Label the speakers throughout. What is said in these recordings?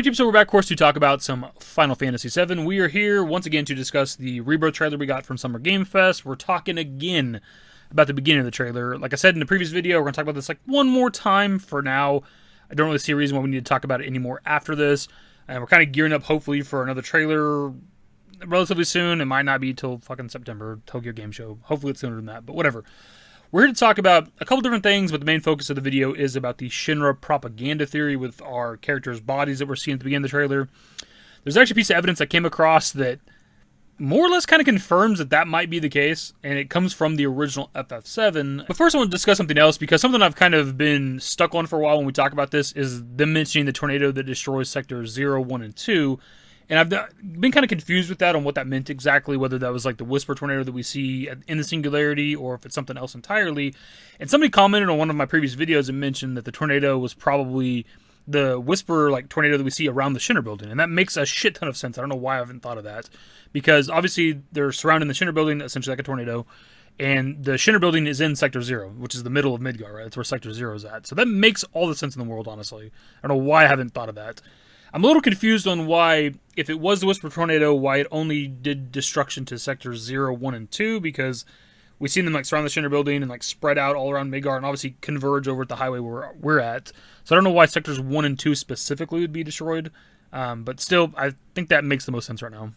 Speaker 1: Alright, so we're back, of course, to talk about some Final Fantasy VII. We are here once again to discuss the Rebirth trailer we got from Summer Game Fest. We're talking again about the beginning of the trailer. Like I said in the previous video, we're going to talk about this like one more time for now. I don't really see a reason why we need to talk about it anymore after this. And we're kind of gearing up, hopefully, for another trailer relatively soon. It might not be till fucking September, Tokyo Game Show. Hopefully it's sooner than that, but whatever. We're here to talk about a couple different things, but the main focus of the video is about the Shinra propaganda theory with our characters' bodies that we're seeing at the beginning of the trailer. There's actually a piece of evidence I came across that more or less kind of confirms that that might be the case, and it comes from the original FF7. But first I want to discuss something else, because something I've kind of been stuck on for a while when we talk about this is them mentioning the tornado that destroys Sectors 0, 1, and 2. And I've been kind of confused with that on what that meant exactly, whether that was like the Whisper tornado that we see in the Singularity or if it's something else entirely. And somebody commented on one of my previous videos and mentioned that the tornado was probably the Whisper like tornado that we see around the Shinra building. And that makes a shit ton of sense. I don't know why I haven't thought of that. Because obviously they're surrounding the Shinra building essentially like a tornado. And the Shinra building is in Sector 0, which is the middle of Midgar, right? That's where Sector 0 is at. So that makes all the sense in the world, honestly. I don't know why I haven't thought of that. I'm a little confused on why, if it was the Whisper Tornado, why it only did destruction to Sectors 0, 1, and 2, because we've seen them like surround the Shinra building and like spread out all around Midgar and obviously converge over at the highway where we're at. So I don't know why Sectors 1 and 2 specifically would be destroyed, but still, I think that makes the most sense right now.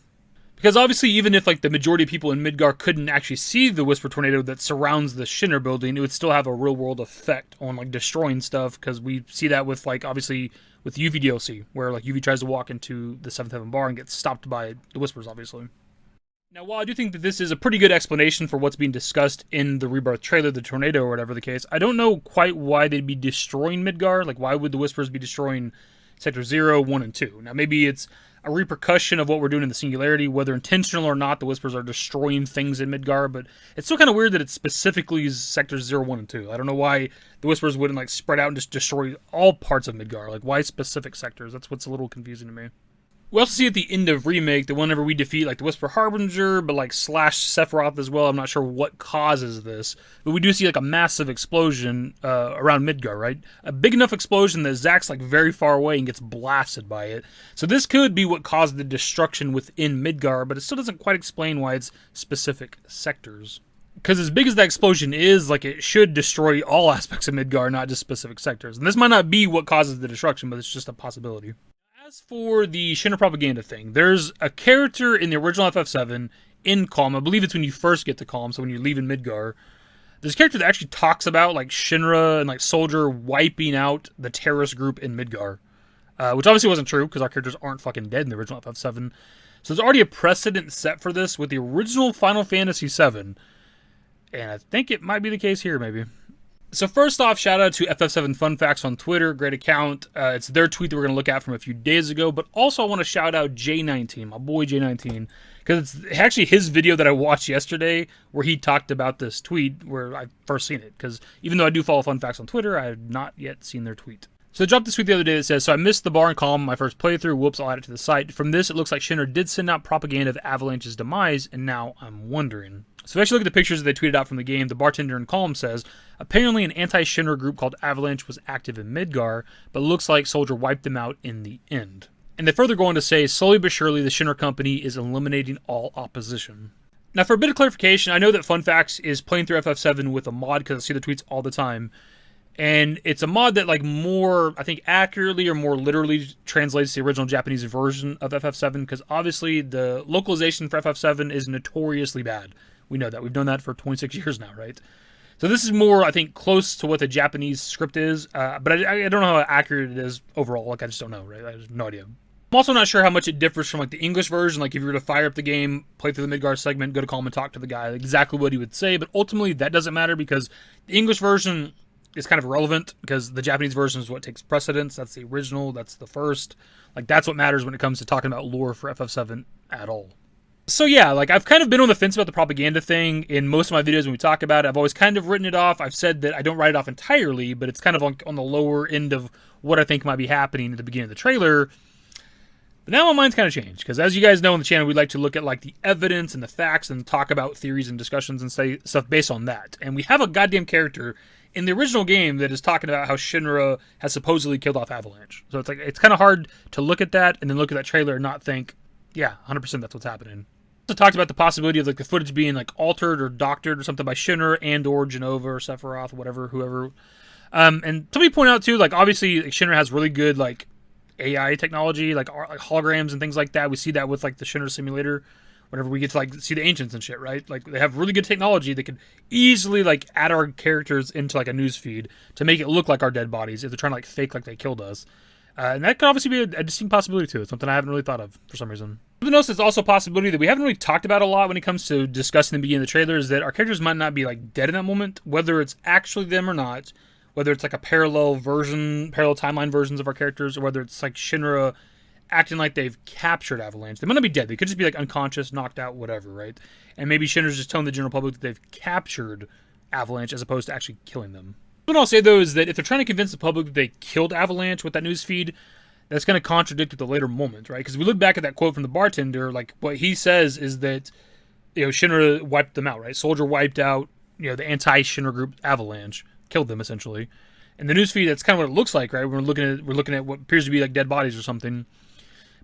Speaker 1: Because obviously, even if like the majority of people in Midgar couldn't actually see the Whisper Tornado that surrounds the Shinra building, it would still have a real-world effect on like destroying stuff, because we see that with like, obviously, with UV DLC, where like UV tries to walk into the 7th Heaven bar and gets stopped by the Whispers, obviously. Now, while I do think that this is a pretty good explanation for what's being discussed in the Rebirth trailer, the tornado or whatever the case, I don't know quite why they'd be destroying Midgar. Like, why would the Whispers be destroying Sector 0, 1, and 2? Now, maybe it's a repercussion of what we're doing in the Singularity, whether intentional or not, the Whispers are destroying things in Midgar, but it's still kind of weird that it's specifically Sectors 0, 1, and 2. I don't know why the Whispers wouldn't like spread out and just destroy all parts of Midgar. Like, why specific sectors? That's what's a little confusing to me. We also see at the end of Remake that whenever we defeat like the Whisper Harbinger, but like slash Sephiroth as well, I'm not sure what causes this, but we do see like a massive explosion around Midgar, right? A big enough explosion that Zack's like very far away and gets blasted by it. So this could be what caused the destruction within Midgar, but it still doesn't quite explain why it's specific sectors. Because as big as that explosion is, like, it should destroy all aspects of Midgar, not just specific sectors. And this might not be what causes the destruction, but it's just a possibility. As for the Shinra propaganda thing, there's a character in the original FF7 in Calm. I believe it's when you first get to Calm, so when you're leaving Midgar. There's a character that actually talks about like Shinra and like Soldier wiping out the terrorist group in Midgar. Which obviously wasn't true, because our characters aren't fucking dead in the original FF7. So there's already a precedent set for this with the original Final Fantasy VII. And I think it might be the case here, maybe. So first off, shout out to FF7 Fun Facts on Twitter. Great account. It's their tweet that we're going to look at from a few days ago. But also I want to shout out J19, my boy J19. Because it's actually his video that I watched yesterday where he talked about this tweet where I first seen it. Because even though I do follow Fun Facts on Twitter, I have not yet seen their tweet. So I dropped this tweet the other day that says, so I missed the bar and Calm my first playthrough. Whoops, I'll add it to the site. From this, it looks like Shinra did send out propaganda of Avalanche's demise, and now I'm wondering. So if you actually look at the pictures that they tweeted out from the game, the bartender in Calm says, apparently an anti-Shinra group called Avalanche was active in Midgar, but looks like Soldier wiped them out in the end. And they further go on to say, slowly but surely, the Shinra company is eliminating all opposition. Now for a bit of clarification, I know that Fun Facts is playing through FF7 with a mod, because I see the tweets all the time. And it's a mod that, like, more, I think, accurately or more literally translates the original Japanese version of FF7, because obviously the localization for FF7 is notoriously bad. We know that. We've done that for 26 years now, right? So this is more, I think, close to what the Japanese script is, but I don't know how accurate it is overall. Like, I just don't know, right? I have no idea. I'm also not sure how much it differs from, like, the English version. Like, if you were to fire up the game, play through the Midgar segment, go to Calm and talk to the guy, exactly what he would say, but ultimately that doesn't matter, because the English version is kind of irrelevant, because the Japanese version is what takes precedence. That's the original. That's the first. Like, that's what matters when it comes to talking about lore for FF7 at all. So yeah, like, I've kind of been on the fence about the propaganda thing in most of my videos when we talk about it. I've always kind of written it off. I've said that I don't write it off entirely, but it's kind of on the lower end of what I think might be happening at the beginning of the trailer. But now my mind's kind of changed, because as you guys know on the channel, we like to look at like the evidence and the facts and talk about theories and discussions and say stuff based on that. And we have a goddamn character in the original game that is talking about how Shinra has supposedly killed off Avalanche. So it's like, it's kind of hard to look at that and then look at that trailer and not think, yeah, 100% that's what's happening. Also talked about the possibility of like the footage being like altered or doctored or something by Shinra and or Genova or Sephiroth, whatever, whoever. And somebody point out too, like obviously like, Shinra has really good like AI technology, like holograms and things like that. We see that with like the Shinra simulator. Whenever we get to like see the ancients and shit, right? Like they have really good technology that could easily like add our characters into like a news feed to make it look like our dead bodies if they're trying to like fake like they killed us. And that could obviously be a distinct possibility too. It's something I haven't really thought of for some reason. Something else that's also a possibility that we haven't really talked about a lot when it comes to discussing the beginning of the trailer is that our characters might not be like dead in that moment, whether it's actually them or not, whether it's like a parallel timeline versions of our characters, or whether it's like Shinra acting like they've captured Avalanche. They might not be dead. They could just be like unconscious, knocked out, whatever, right? And maybe Shinra's just telling the general public that they've captured Avalanche as opposed to actually killing them. What I'll say though is that if they're trying to convince the public that they killed Avalanche with that news feed, that's going to contradict with the later moment, right? Because we look back at that quote from the bartender, like what he says is that, you know, Shinra wiped them out, right? Soldier wiped out, you know, the anti-Shinra group Avalanche, killed them essentially. And the news feed, that's kind of what it looks like, right? We're looking at what appears to be like dead bodies or something.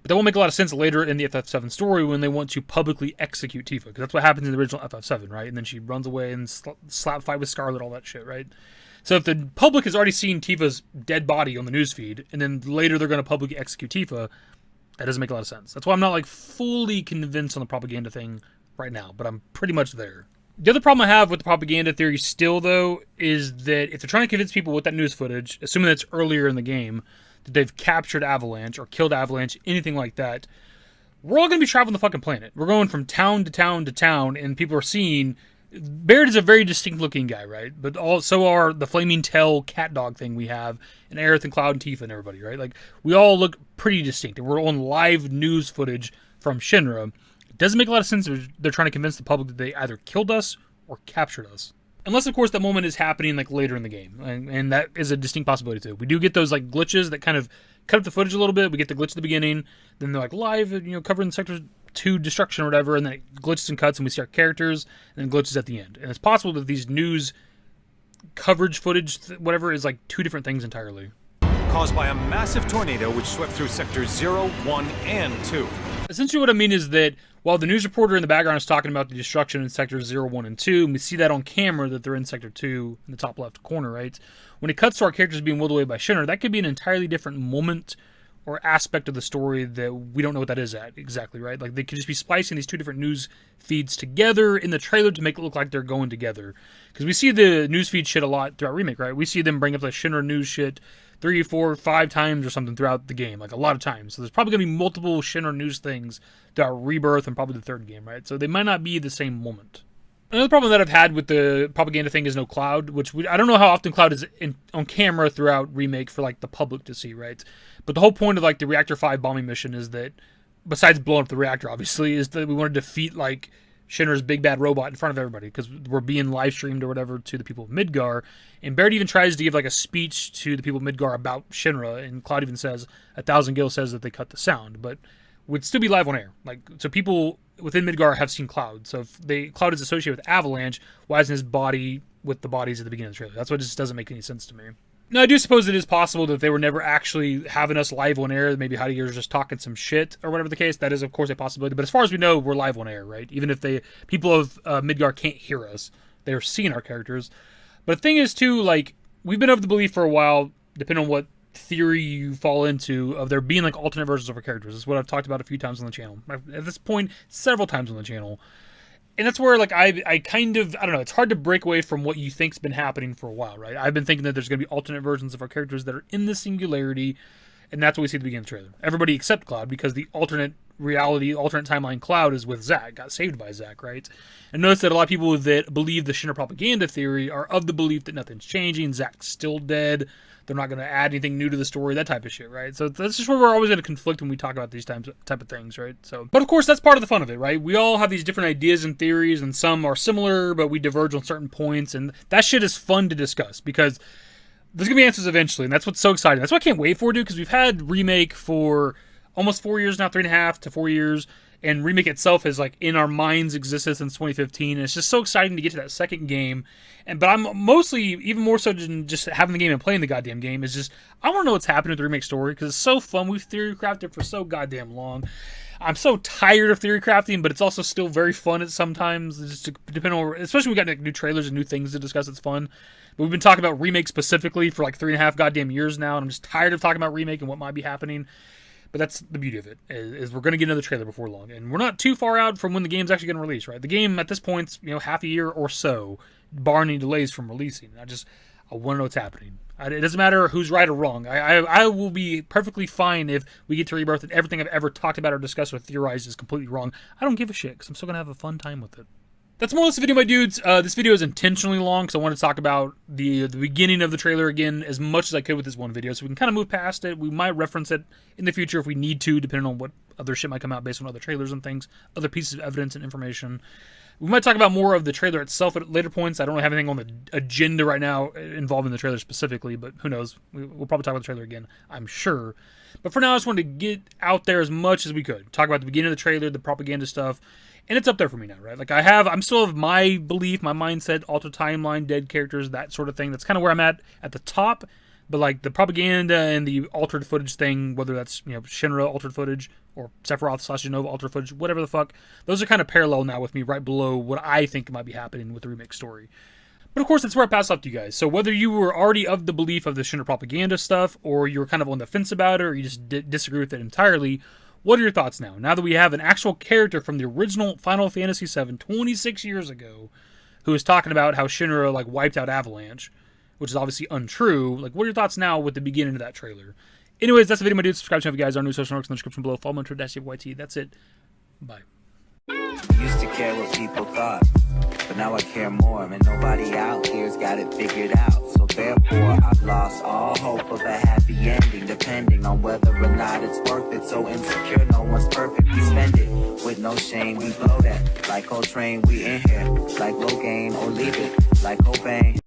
Speaker 1: But that won't make a lot of sense later in the FF7 story when they want to publicly execute Tifa. Because that's what happens in the original FF7, right? And then she runs away and slap fight with Scarlet, all that shit, right? So if the public has already seen Tifa's dead body on the newsfeed, and then later they're going to publicly execute Tifa, that doesn't make a lot of sense. That's why I'm not like fully convinced on the propaganda thing right now, but I'm pretty much there. The other problem I have with the propaganda theory still, though, is that if they're trying to convince people with that news footage, assuming that's earlier in the game, that they've captured Avalanche or killed Avalanche, anything like that, we're all going to be traveling the fucking planet. We're going from town to town to town, and people are seeing... Baird is a very distinct-looking guy, right? But so are the Flaming Tail cat dog thing we have, and Aerith and Cloud and Tifa and everybody, right? Like, we all look pretty distinct, and we're on live news footage from Shinra. It doesn't make a lot of sense if they're trying to convince the public that they either killed us or captured us. Unless, of course, that moment is happening like later in the game, and that is a distinct possibility too. We do get those like glitches that kind of cut up the footage a little bit. We get the glitch at the beginning, then they're like live, you know, covering Sector 2 destruction or whatever, and then it glitches and cuts, and we see our characters, and then glitches at the end. And it's possible that these news coverage footage, whatever, is like two different things entirely.
Speaker 2: Caused by a massive tornado which swept through Sectors 0, 1, and 2.
Speaker 1: Essentially what I mean is that while the news reporter in the background is talking about the destruction in Sectors 0, 1, and 2, and we see that on camera that they're in Sector 2 in the top left corner, right? When it cuts to our characters being whirled away by Shinra, that could be an entirely different moment or aspect of the story that we don't know what that is at exactly, right? Like they could just be splicing these two different news feeds together in the trailer to make it look like they're going together. Because we see the news feed shit a lot throughout Remake, right? We see them bring up the Shinra news shit 3, 4, 5 times or something throughout the game, like a lot of times. So there's probably going to be multiple Shinra news things throughout Rebirth and probably the third game, right? So they might not be the same moment. Another problem that I've had with the propaganda thing is no Cloud, which I don't know how often Cloud is on camera throughout Remake for like the public to see, right? But the whole point of like the Reactor 5 bombing mission is that, besides blowing up the reactor, obviously, is that we want to defeat like Shinra's big bad robot in front of everybody because we're being live streamed or whatever to the people of Midgar. And Baird even tries to give like a speech to the people of Midgar about Shinra, and Cloud even says 1,000 Gil says that they cut the sound, but would still be live on air. Like, so people within Midgar have seen Cloud. So if Cloud is associated with Avalanche, why isn't his body with the bodies at the beginning of the trailer? That's what just doesn't make any sense to me. Now, I do suppose it is possible that they were never actually having us live on air. Maybe Heidegger's just talking some shit or whatever the case. That is, of course, a possibility. But as far as we know, we're live on air, right? Even if people of Midgar can't hear us, they're seeing our characters. But the thing is, too, like, we've been of the belief for a while, depending on what theory you fall into, of there being like alternate versions of our characters. This is what I've talked about a few times on the channel. At this point, several times on the channel. And that's where, like, I kind of, I don't know, it's hard to break away from what you think's been happening for a while, right? I've been thinking that there's going to be alternate versions of our characters that are in the singularity, and that's what we see at the beginning of the trailer. Everybody except Cloud, because the alternate reality, alternate timeline Cloud is with Zack, got saved by Zack, right? And notice that a lot of people that believe the Shinra propaganda theory are of the belief that nothing's changing, Zack's still dead, they're not going to add anything new to the story, that type of shit, right? So that's just where we're always going to conflict when we talk about these type of things, right? So, but of course, that's part of the fun of it, right? We all have these different ideas and theories, and some are similar, but we diverge on certain points, and that shit is fun to discuss, because there's going to be answers eventually, and that's what's so exciting. That's what I can't wait for, dude, because we've had Remake for almost 4 years now, 3.5 to 4 years. And Remake itself has like in our minds existed since 2015, and it's just so exciting to get to that second game. But I'm mostly, even more so than just having the game and playing the goddamn game, is just I want to know what's happening with the Remake story because it's so fun. We've theory crafted for so goddamn long. I'm so tired of theory crafting, but it's also still very fun at sometimes. Just depending on, especially when we got like, new trailers and new things to discuss. It's fun. But we've been talking about Remake specifically for like 3.5 goddamn years now, and I'm just tired of talking about Remake and what might be happening. But that's the beauty of it, is we're going to get another trailer before long. And we're not too far out from when the game's actually going to release, right? The game, at this point, half a year or so, barring any delays from releasing. I want to know what's happening. It doesn't matter who's right or wrong. I will be perfectly fine if we get to Rebirth and everything I've ever talked about or discussed or theorized is completely wrong. I don't give a shit, because I'm still going to have a fun time with it. That's more or less the video, my dudes. This video is intentionally long because I want to talk about the beginning of the trailer again as much as I could with this one video, so we can kind of move past it. We might reference it in the future if we need to, depending on what other shit might come out based on other trailers and things, other pieces of evidence and information. We might talk about more of the trailer itself at later points. I don't have anything on the agenda right now involving the trailer specifically, but who knows? We'll probably talk about the trailer again, I'm sure. But for now, I just wanted to get out there as much as we could. Talk about the beginning of the trailer, the propaganda stuff. And it's up there for me now, right? Like I'm still of my belief, my mindset, altered timeline, dead characters, that sort of thing. That's kind of where I'm at the top. But like the propaganda and the altered footage thing, whether that's Shinra altered footage or Sephiroth/Genova altered footage, whatever the fuck, those are kind of parallel now with me, right below what I think might be happening with the Remake story. But of course, that's where I pass off to you guys. So whether you were already of the belief of the Shinra propaganda stuff, or you were kind of on the fence about it, or you just disagree with it entirely, what are your thoughts now? Now that we have an actual character from the original Final Fantasy VII 26 years ago, who is talking about how Shinra like wiped out Avalanche, which is obviously untrue. Like, what are your thoughts now with the beginning of that trailer? Anyways, that's the video, my dudes. Subscribe to if you guys are new. Social networks in the description below. Follow me on Twitter, @YT. That's it. Bye.
Speaker 3: Used to care what people thought, but now I care more, and nobody out here's got it figured out. So therefore, I've lost all hope of a happy ending, depending on whether or not it's worth it. So insecure, no one's perfect. We spend it with no shame. We blow that like Coltrane. We in here like Low Gain or leave it like Cobain.